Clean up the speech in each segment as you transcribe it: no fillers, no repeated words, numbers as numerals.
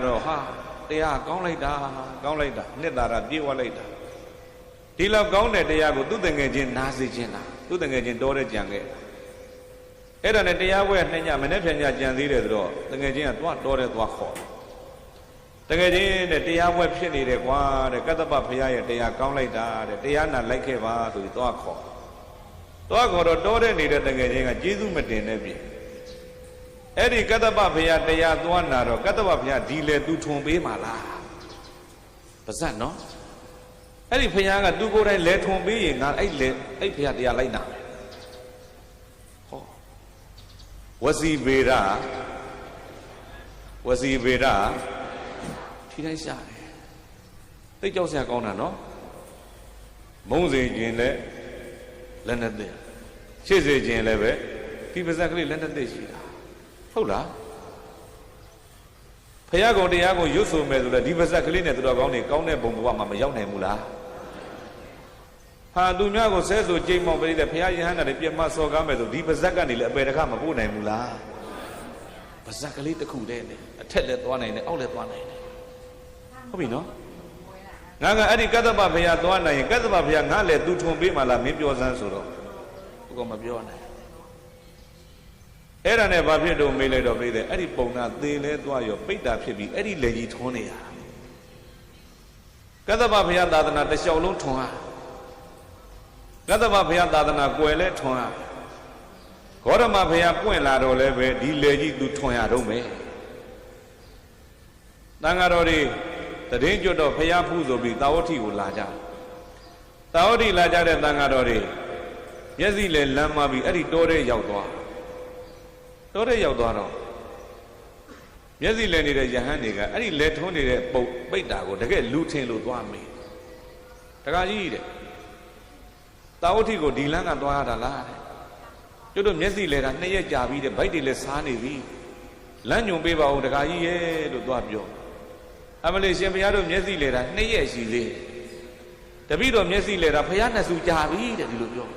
တော့ဟာတရားကောင်းလိုက်တာနှစ်သာရပြေဝလိုက်တာဒီလောက်ကောင်းတဲ့တရားကိုသူတငယ်ချင်းနားစေခြင်းလားသူတငယ်ချင်းတော်တဲ့ကြံခဲ့အဲ့ဒါနဲ့တရားဝဲနှစ်ညမနေ့ပြန်ညကြံသေးတယ်ဆိုတော့တငယ်ချင်းကသွားတော်တယ်သွားခေါ်တငယ်ချင်းတဲ့တရားဝဲဖြစ်နေတယ်ကွာတဲ့ကတ္တပဘုရားရဲ့တရားကောင်းလိုက်တာတဲ့တရားနာလိုက်ခဲ့ပါဆိုပြီးသွားခေါ်တော့တော်တဲ့နေတဲ့တငယ်ချင်းကကျေးဇူးမတင်နဲ့ပြင်အဲ့ဒီကတ္တပဘုရားတရားသွားနာတော့ကတ္တပဘုရားဒီလေသူထွန်ပေးမှာလားပါဇက်နော်အဲ့ဒီဘုရားကသူကိုယ်တိုင်လဲထွန်ပေးရင်ငါအဲ့ဘုရားတရားလိုက်နာဟောဝစီဗေဒထိတိုင်းရှာတယ်သိကြောက်စရာကောင်းတာနော်မုံစေခြင်းလည်းလက်နဲ့သိရှေ့စေခြင်းလည်းပဲဒီပါဇက်ကလေးလက်နဲ့သိရှိတာဟုတ်လားဖယားကောင်တရားကိုရွတ်ဆိုမယ်ဆိုတော့ဒီပါဇက်ကလေးနဲ့သူတော်ကောင်းတွေကောင်းတဲ့ဘုံဘဝမှာမရောက်နိုင်ဘူးလားဟာသူများကိုဆဲဆိုကြိမ်မောင်ပေးတဲ့ဖယားယဟန်တွေပြတ်မစော်ကားမယ်ဆိုဒီပါဇက်ကနေလည်းအပေတခမပို့နိုင်ဘူးလားပါဇက်ကလေးတစ်ခုတည်းနဲ့အထက်လည်းသွားနိုင်တယ်အောက်လည်းသွားနိုင်တယ်ဟုတ်ပြီနော်ငါကအဲ့ဒီကတ္တပဘုရားသွားနိုင်ရင်ကတ္တပဘုရားငါလည်းသူထွန်ပေးမှလားမင်းပြောစမ်းဆိုတော့ဘုကမပြောနိုင်အဲ့ဒါနဲ့ဘာဖြစ်တော့မေးလိုက်တော့ပြိတဲ့အဲ့ဒီပုံနာသေလဲသွားရောပိတ်တာဖြစ်ပြီးအဲ့ဒီလေကြီးထွန်းနေရကတ္တပဘုရားသာသနာတစ်လျှောက်လုံးထွန်းဟာကတ္တပဘုရားသာသနာကွယ်လဲထွန်းဟာဂေါရမဘုရားပွင့်လာတော့လဲပဲဒီလေကြီးသူထွန်းရတော့မယ်တန်ဃာတော်တွေတည်င်းကျွတ်တော့ဘုရားဖူးဆိုပြီးတာဝတိကိုလာကြတာဝတိလာကြတဲ့တန်ဃာတော်တွေမျက်စိလဲလမ်းမပြီးအဲ့ဒီတောထဲရောက်သွားတော့မျက်စိလဲနေတဲ့ယဟန်တွေကအဲ့ဒီလဲထုံးနေတဲ့ပုတ်ပိတ်တာကိုတကယ်လူထင်လို့သွားမေးတခါကြီးတဲ့တာဝတိကိုဒီလမ်းကသွားရတာလားတဲ့ကျွတ်တို့မျက်စိလဲတာ2ရက်ကြာပြီတဲ့ဗိုက်တွေလဲစားနေပြီလမ်းညွန်ပေးပါဦးတခါကြီးရဲ့လို့သွားပြောအမလေးရှင်ဘုရားတို့မျက်စိလဲတာ2ရက်ရှိသေးတပည့်တော်မျက်စိလဲတာဘုရားနှစ်စုကြာပြီတဲ့ဒီလိုပြော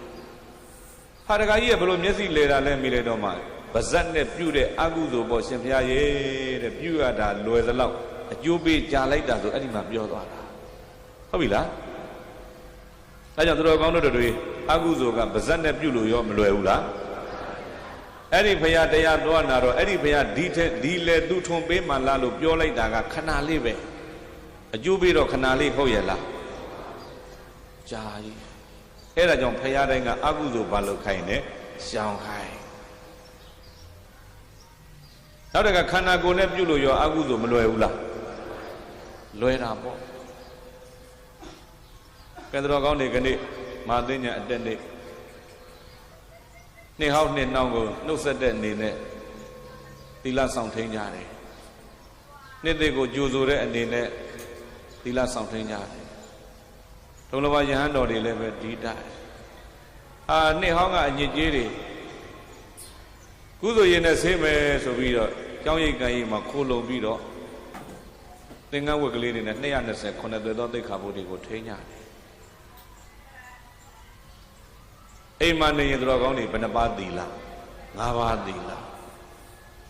ဟာတခါကြီးရဲ့ဘလို့မျက်စိလဲတာလဲမိလိုက်တော့မှပါဇက်နဲ့ပြုတဲ့အကုသိုလ်ပေါ်ရှင်ဘုရားရဲ့တဲ့ပြုရတာလွယ်သလောက်အကျိုးပေးကြာလိုက်တာဆိုအဲ့ဒီမှာပြောသွားတာဟုတ်ပြီလားဒါကြောင့်သူတော်ကောင်းတို့တွေအကုသိုလ်ကပါဇက်နဲ့ပြုလို့ရောမလွယ်ဘူးလားအဲ့ဒီဘုရားတရားတော်နာတော့အဲ့ဒီဘုရားဒီလေသူထွန်ပေးမှလားလို့ပြောလိုက်တာကခဏလေးပဲအကျိုးပေးတော့ခဏလေးဟုတ်ရဲ့လားကြာကြီးအဲ့ဒါကြောင့်ဘုရားတိုင်းကအကုသိုလ်ဘာလို့ခိုင်းလဲရှောင်ခိုင်းနောက်တကခန္ဓာကိုယ်နဲ့ပြုလို့ရောအကုသိုလ်မလွယ်ဘူးလားလွယ်တာပေါ့ကဲတော်ကောင်းနေကနေ့မာသိညာအတက်နေ့နှစ်ဟောင်းနှစ်နှောင်းကိုနှုတ်ဆက်တဲ့အနေနဲ့သီလဆောင်ထိန်ကြတယ်နှစ်သိကိုကြိုဆိုတဲ့အနေနဲ့သီလဆောင်ထိန်ကြတယ်ဒုလဘယဟန်တော်တွေလည်းပဲဒီတိုင်းနှစ်ဟောင်းကအညစ်အကြေးတွေကုသိုလ်ရင်နဲ့ဆေးမယ်ဆိုပြီးတော့ကျောင်းရိပ်ကံရိပ်မှာခိုးလုံပြီးတော့သင်္ကန်းဝတ်ကလေးတွေနဲ့229သွဲသောသိက္ခာပုဒ်တွေကိုထိန်းကြတယ်အိမ်မှာနေရင်တော်ကောင်းတွေဘယ်နှပါးသီလ5ပါးသီလ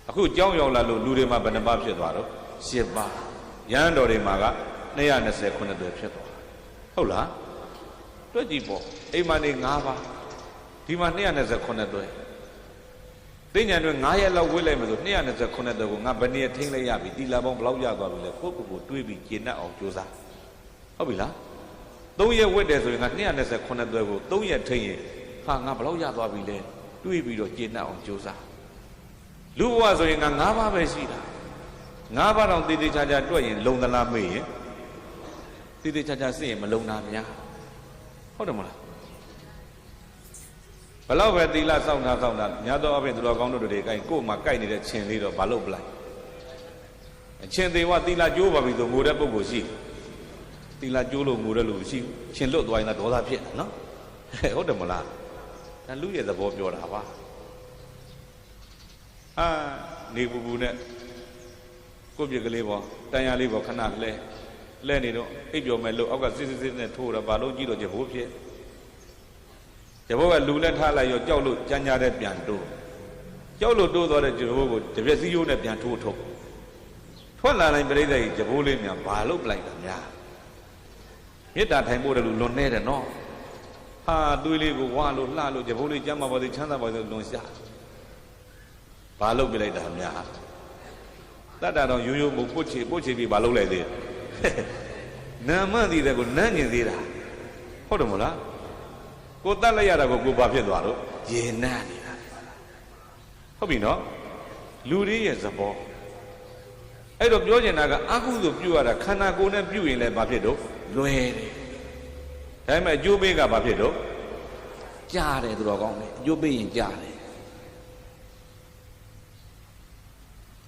အခုကျောင်းရောက်လာလို့လူတွေမှာဘယ်နှပါးဖြစ်သွားတော့10ပါးရဟန်းတော်တွေမှာက229သွဲဖြစ်သွားဟုတ်လားတွက်ကြည့်ပေါ့အိမ်မှာနေ5ပါးဒီမှာ229သွဲသိညာတွေ9ရက်လောက်ဝေးလိုက်မယ်ဆို229သွဲကိုငါဘယ်နည်းထိန်းလိုက်ရပြီတီလာပေါင်းဘယ်လောက်ရသွားပြီလဲကိုယ့်ကိုယ်တွေးပြီးကျင့်တတ်အောင်ကြိုးစားဟုတ်ပြီလား3ရက်ဝတ်တယ်ဆိုရင်ငါ229သွဲကို3ရက်ထိန်းရင်ဟာငါဘယ်လောက်ရသွားပြီလဲတွေးပြီးတော့ကျင့်တတ်အောင်ကြိုးစားလူဘဝဆိုရင်ငါ9ပါးပဲရှိတာ9ပါးတောင်တည်တည်ချာချာတွက်ရင်လုံသလားမေ့ရင်တည်တည်ချာချာစစ်ရင်မလုံတာများဟုတ်တယ်မလားဘလောက်ပဲသီလစောင့်တာများသောအားဖြင့်သူတော်ကောင်းတို့တွေကိုယ်မှာကြိုက်နေတဲ့ခြင်းလေးတော့မလုပ်ပလိုက်အချင်းသေးဝသီလကျိုးပါပြီဆိုငိုတဲ့ပုဂ္ဂိုလ်ရှိသီလကျိုးလို့ငိုတဲ့လူရှိချင်းလွတ်သွားရင်တော့ဒေါသဖြစ်တယ်နော်ဟုတ်တယ်မလားဒါလူရဲ့သဘောပြောတာပါနေပူပူနဲ့ကိုယ့်ပြက်ကလေးပေါ့တန်ရလေးပေါ့ခဏလဲနေတော့အိပ်ပျော်မဲ့လို့အောက်ကစစ်နဲ့ထိုးတာဘာလို့ကြည့်တော့ကြဘိုးဖြစ်ကြဘိုးကလူနဲ့ထားလိုက်ရောကြောက်လို့ကြမ်းကြတဲ့ပြန်တိုးကြောက်လို့တိုးသွားတဲ့ကြဘိုးကိုတပြက်စီးရိုးနဲ့ပြန်ထိုးထုတ် ထွက်လာတိုင်းပြိဿကြီးကြဘိုးလေးများဘာလို့ပလိုက်တာများမေတ္တာထိုင်ဖို့တလူလွန်နေတယ်နော်ဟာသွေးလေးကိုဝါလို့လှလို့ကြဘိုးလေးကျမ်းမာပါစေချမ်းသာပါစေလွန်ရှာဘာလို့ပြလိုက်တာများတတ်တာတော့ရိုးရိုးမပုတ်ချေပြီးဘာလို့လိုက်သေးနာမသိတဲ့ကိုနန်းကျင်သေးတာဟုတ်တယ်မို့လားကိုတတ်လိုက်ရတာကိုဘာဖြစ်သွားလို့ရေနန်းနေတာဟုတ်ပြီနော်လူတွေရဲ့သဘောအဲ့တော့ပြောချင်တာကအကုသို့ပြုရတာခန္ဓာကိုယ်နဲ့ပြုရင်လည်းဘာဖြစ်တော့လွယ်တယ်ဒါပေမဲ့အကျိုးပေးကဘာဖြစ်တော့ကြားတယ်သူတော်ကောင်းတယ်အကျိုးပေးရင်ကြားတယ်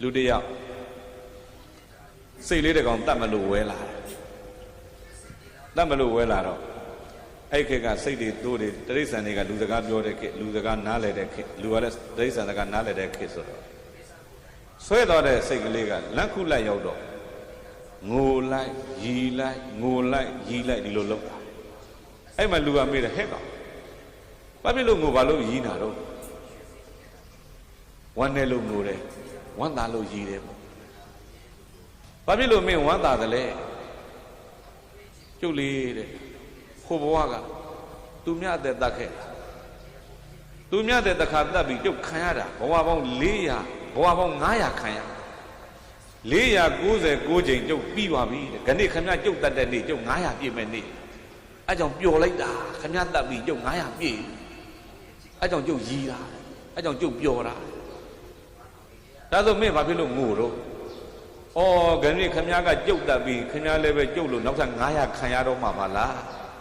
လူတယောက်စိတ်လေးတကောင်တတ်မလို့ဝဲလာတယ်တတ်မလို့ဝဲလာတော့အဲ့ခေတ်ကစိတ်တွေတိုးတွေတိရစ္ဆာန်တွေကလူစကားပြောတဲ့ခေတ်လူစကားနားလည်တဲ့ခေတ်လူကလည်းတိရစ္ဆာန်စကားနားလည်တဲ့ခေတ်ဆိုတော့ဆွဲသွားတဲ့စိတ်ကလေးကလက်ခုလက်ရောက်တော့ငိုလိုက်ရီလိုက်ငိုလိုက်ရီလိုက်ဒီလိုလုပ်တာအဲ့မှာလူကမေးတယ်ဟဲ့ကောင်ဘာဖြစ်လို့ငိုပါလို့ရီးနာတော့ဝမ်းနေလို့ငိုတယ်ဝမ်းသာလို့ရီးတယ်ပေါ့ဘာဖြစ်လို့မင်းဝမ်းသာတယ်လဲကျုပ်လေးတဲ့ခိုးဘဝကသူမြတ်တဲ့တတ်ခဲ့သူမြတ်တဲ့တခါတတ်ပြီးကျုပ်ခံရတာဘဝပေါင်း400ဘဝပေါင်း900ခံရ499ချိန်ကျုပ်ပြီးပါပြီတဲ့ခဏခမကျုပ်တတ်တဲ့နေ့ကျုပ်900ပြည့်မဲ့နေ့အဲကြောင့်ပျော်လိုက်တာခမတတ်ပြီးကျုပ်900ပြည့်အဲကြောင့်ကျုပ်ရီးတာအဲကြောင့်ကျုပ်ပျော်တာဒါဆိုမင်းဘာဖြစ်လို့ငိုတော့ဩခဏခမကကျုပ်တတ်ပြီးခမလည်းပဲကျုပ်လို့နောက်ထပ်900ခံရတော့မှာပါလား